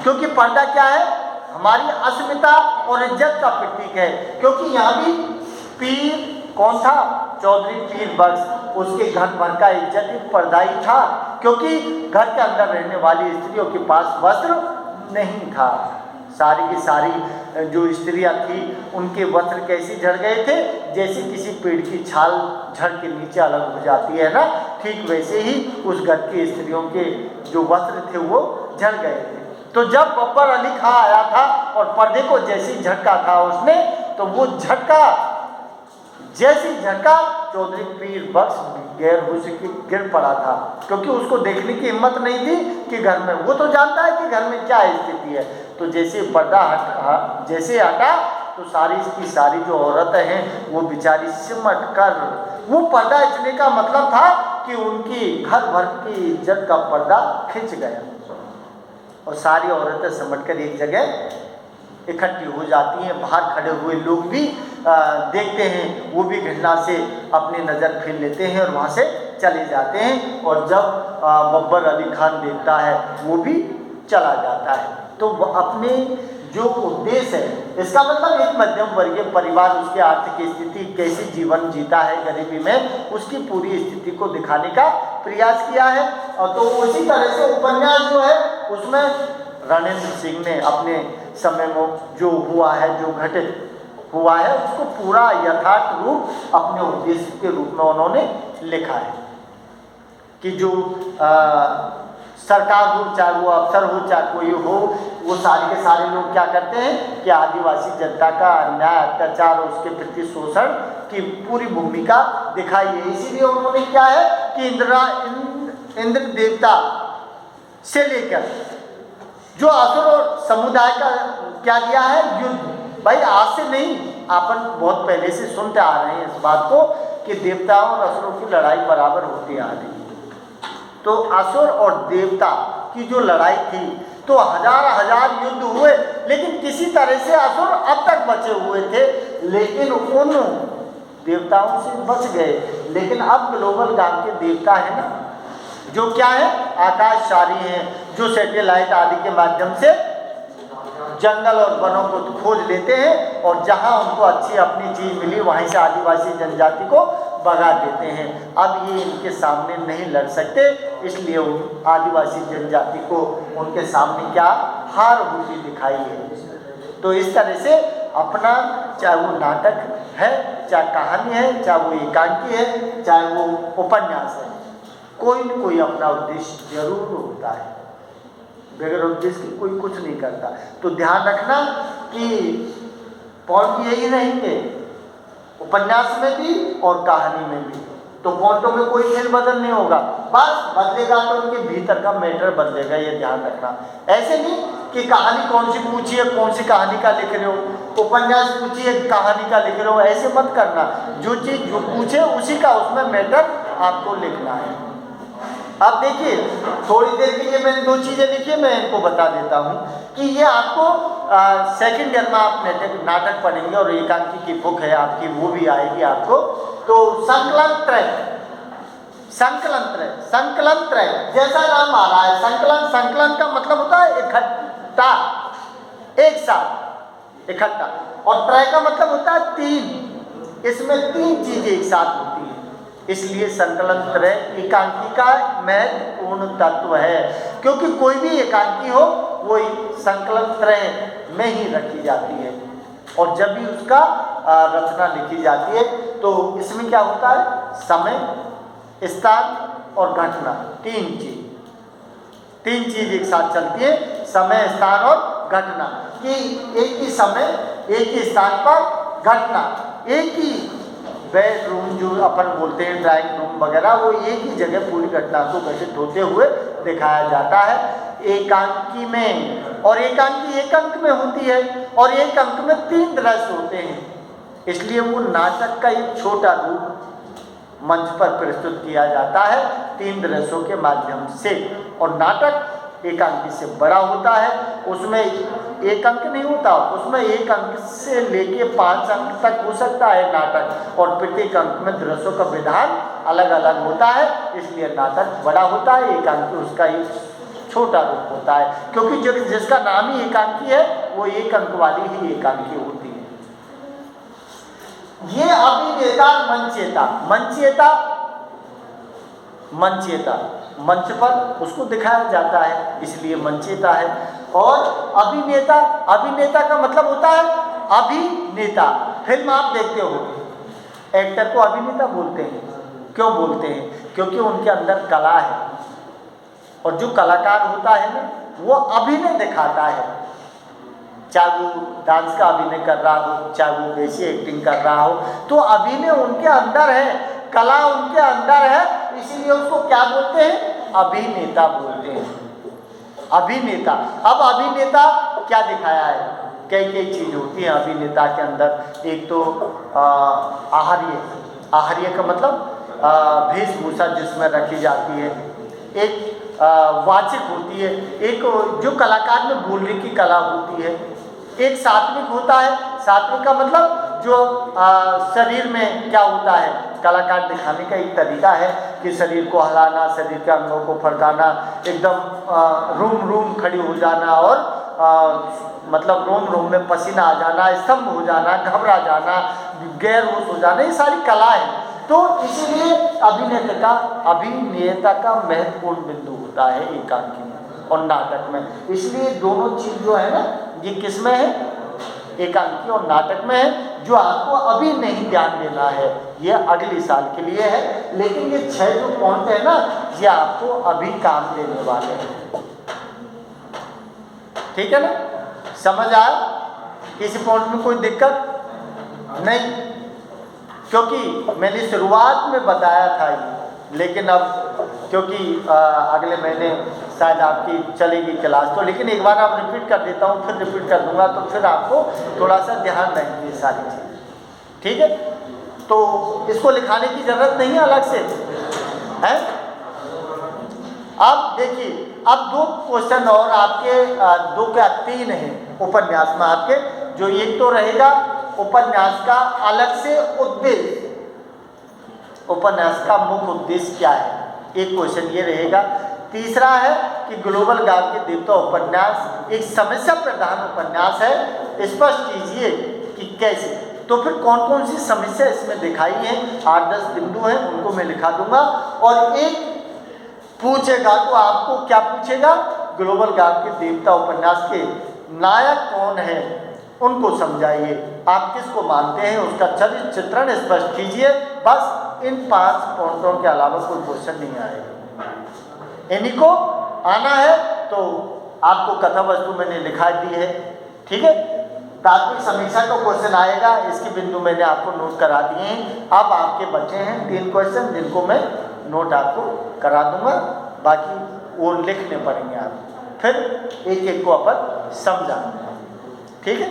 क्योंकि पर्दा क्या है, हमारी अस्मिता और इज्जत का प्रतीक है। क्योंकि यहाँ भी पीर कौन था, चौधरी पीर बख्श, उसके घर भर का इज्जत एक पर्दा ही था, क्योंकि घर के अंदर रहने वाली स्त्रियों के पास वस्त्र नहीं था। सारी की सारी जो स्त्रियां थी उनके वस्त्र कैसे झड़ गए थे, जैसे किसी पेड़ की छाल झड़ के नीचे अलग हो जाती है ना, ठीक वैसे ही उस घर की स्त्रियों के जो वस्त्र थे वो झड़ गए थे। तो जब बब्बर अली खां आया था और पर्दे को जैसे झटका था उसने, तो वो झटका जैसी झटका चौधरी पीर बख्श गैर होश के गिर पड़ा था, क्योंकि उसको देखने की हिम्मत नहीं थी कि घर में, वो तो जानता है कि घर में क्या स्थिति है। तो जैसे पर्दा जैसे हटा तो सारी की सारी जो औरतें हैं वो बेचारी सिमट कर, वो पर्दा खींचने का मतलब था कि उनकी घर भर की इज्जत का पर्दा खिंच गया और सारी औरतें सिमट कर एक जगह इकट्ठी हो जाती हैं। बाहर खड़े हुए लोग भी देखते हैं, वो भी घृणा से अपनी नज़र फेर लेते हैं और वहाँ से चले जाते हैं। और जब बब्बर अली खान देखता है वो भी चला जाता है। तो अपने जो उद्देश्य है, इसका मतलब एक मध्यम वर्गीय परिवार, उसकी आर्थिक स्थिति कैसे जीवन जीता है गरीबी में, उसकी पूरी स्थिति को दिखाने का प्रयास किया है। और तो उसी तरह से उपन्यास जो है उसमें रणेंद्र सिंह ने अपने समय में जो हुआ है, जो घटित हुआ है, उसको पूरा यथार्थ रूप अपने उद्देश्य के रूप में उन्होंने लिखा है कि जो सरकार हो, चाहे वो अफसर हो, चाहे कोई हो, वो सारे के सारे लोग क्या करते हैं कि आदिवासी जनता का अन्याय, अत्याचार और उसके प्रति शोषण की पूरी भूमिका दिखाई है। इसीलिए उन्होंने क्या है कि इंद्र देवता से लेकर जो असुर और समुदाय का क्या दिया है, युद्ध। भाई आज से नहीं, अपन बहुत पहले से सुनते आ रहे हैं इस बात को कि देवताओं और असुरों की लड़ाई बराबर होती आ रही है। तो असुर और देवता की जो लड़ाई थी तो हजार युद्ध हुए, लेकिन किसी तरह से असुर अब तक बचे हुए थे, लेकिन उन देवताओं से बच गए। लेकिन अब ग्लोबल गांव के देवता है ना, जो क्या है, आकाशचारी हैं, जो सैटेलाइट आदि के माध्यम से जंगल और वनों को खोज लेते हैं और जहां उनको अच्छी अपनी चीज़ मिली वहीं से आदिवासी जनजाति को भगा देते हैं। अब ये इनके सामने नहीं लड़ सकते, इसलिए उन आदिवासी जनजाति को उनके सामने क्या हार होती दिखाई है। तो इस तरह से अपना, चाहे वो नाटक है, चाहे कहानी है, चाहे वो एकांकी है, चाहे वो उपन्यास है, कोई न कोई अपना उद्देश्य जरूर होता है। बगैर उद्देश्य के कोई कुछ नहीं करता। तो ध्यान रखना कि पॉइंट यही रहेंगे उपन्यास में भी और कहानी में भी। तो पॉइंटों में कोई फेर बदल नहीं होगा, बस बदलेगा तो उनके भीतर का मैटर बदलेगा, ये ध्यान रखना। ऐसे नहीं कि कहानी कौन सी पूछी है, कौन सी कहानी का लिख रहे हो, उपन्यास पूछी है, कहानी का लिख रहे हो, ऐसे मत करना। जो चीज़ जो पूछे उसी का उसमें मैटर आपको लिखना है। अब देखिए, थोड़ी देर के लिए मैंने दो चीज़ें लिखी है, मैं इनको बता देता हूँ कि ये आपको सेकंड ईयर में आप नाटक पढ़ेंगे और एकांकी की बुक है आपकी, वो भी आएगी आपको। तो संकलन त्रय जैसा नाम आ रहा है, संकलन का मतलब होता है इकट्ठा, एक साथ इकट्ठा, और त्रय का मतलब होता है तीन। इसमें तीन चीजें एक साथ होती हैं, इसलिए संकलन त्रय एकांकी का महत्वपूर्ण तत्व है। क्योंकि कोई भी एकांकी हो वो संकलन त्रय में ही रखी जाती है, और जब भी उसका रचना लिखी जाती है तो इसमें क्या होता है, समय, स्थान और घटना, तीन चीज एक साथ चलती है, समय, स्थान और घटना। कि एक ही समय, एक ही स्थान पर घटना, एक ही बेडरूम जो अपन बोलते हैं, ड्राइंग रूम वगैरह, वो एक ही जगह पूरी घटना को घटित होते हुए दिखाया जाता है एकांकी में। और एकांकी एक अंक में होती है, और एक अंक में 3 दृश्य होते हैं, इसलिए वो नाटक का एक छोटा रूप मंच पर प्रस्तुत किया जाता है 3 दृश्यों के माध्यम से। और नाटक एकांकी से बड़ा होता है, उसमें एक अंक नहीं होता, उसमें 1 अंक से लेके 5 अंक तक हो सकता है नाटक, और प्रत्येक अंक में दृश्यों का विधान अलग अलग होता है, इसलिए नाटक बड़ा होता है, एकांकी उसका एक छोटा रूप होता है, क्योंकि जो जिसका नाम ही एकांकी है वो एक अंक वाली ही एकांकी होती है। ये अभिनेता मंचेता, मंचेता मंचेता मंच पर उसको दिखाया जाता है इसलिए मंचेता है। और अभिनेता, अभिनेता का मतलब होता है अभिनेता। फिल्म आप देखते हो, एक्टर को अभिनेता बोलते हैं। क्यों बोलते हैं? क्योंकि उनके अंदर कला है, और जो कलाकार होता है ना वो अभिनय दिखाता है, चाहे वो डांस का अभिनय कर रहा हो, चाहे वो वैसी एक्टिंग कर रहा हो, तो अभिनय उनके अंदर है, कला उनके अंदर है, इसीलिए उसको क्या बोलते हैं? अभिनेता बोलते हैं, अभिनेता। अब अभिनेता क्या दिखाया है? कई कई चीज होती है अभिनेता के अंदर। एक तो आहार्य, आहार्य का मतलब वेशभूषा जिसमें रखी जाती है, एक वाचिक होती है, एक जो कलाकार में बोलने की कला होती है, एक सात्विक होता है। सात्विक का मतलब जो शरीर में क्या होता है, कलाकार दिखाने का एक तरीका है कि शरीर को हिलाना, शरीर के अंगों को फड़काना, एकदम रूम रूम खड़ी हो जाना, और मतलब रोम रोम में पसीना आ जाना, स्तंभ हो जाना, घबरा जाना, गैर होश हो जाना, ये सारी कला है। तो इसीलिए अभिनेता का महत्वपूर्ण बिंदु होता है एकांकी में और नाटक में। इसलिए दोनों चीज जो है ना ये किस में है? एकांकी और नाटक में है। जो आपको अभी नहीं ध्यान देना है ये अगले साल के लिए है, लेकिन ये 6 जो पॉइंट है ना ये आपको अभी काम देने वाले हैं। ठीक है ना? समझ आया? किसी पॉइंट में कोई दिक्कत नहीं, क्योंकि मैंने शुरुआत में बताया था ये, लेकिन अब क्योंकि अगले महीने शायद आपकी चलेगी क्लास, तो लेकिन एक बार आप रिपीट कर देता हूँ, फिर रिपीट कर दूंगा, तो फिर आपको थोड़ा सा ध्यान रहेंगे ये सारी चीज़। ठीक है? तो इसको लिखाने की ज़रूरत नहीं है अलग से, है? अब देखिए, अब 2 क्वेश्चन और आपके 2 क्या 3 हैं उपन्यास में आपके, जो एक तो रहेगा उपन्यास का अलग से उद्देश्य, उपन्यास का मुख्य उद्देश्य क्या है, एक क्वेश्चन ये रहेगा। तीसरा है कि ग्लोबल गांव के देवता उपन्यास एक समस्या प्रधान उपन्यास है, स्पष्ट कीजिए कि कैसे। तो फिर कौन कौन सी समस्या इसमें दिखाई है, 8-10 बिंदु हैं, उनको मैं लिखा दूंगा। और एक पूछेगा तो आपको क्या पूछेगा? ग्लोबल गांव के देवता उपन्यास के नायक कौन है उनको समझाइए, आप किसको मानते हैं उसका चरित्र चित्रण स्पष्ट कीजिए। बस इन 5 पॉइंटों के अलावा कोई क्वेश्चन नहीं आएगा। इन्हीं को आना है तो आपको कथा वस्तु मैंने लिखा दी है। ठीक है? तात्विक समीक्षा का क्वेश्चन आएगा, इसके बिंदु मैंने आपको नोट करा दिए हैं। अब आपके बचे हैं 3 क्वेश्चन जिनको मैं नोट आपको करा दूंगा, बाकी वो लिखने पड़ेंगे आप, फिर एक एक को अपन समझाऊंगा। ठीक है?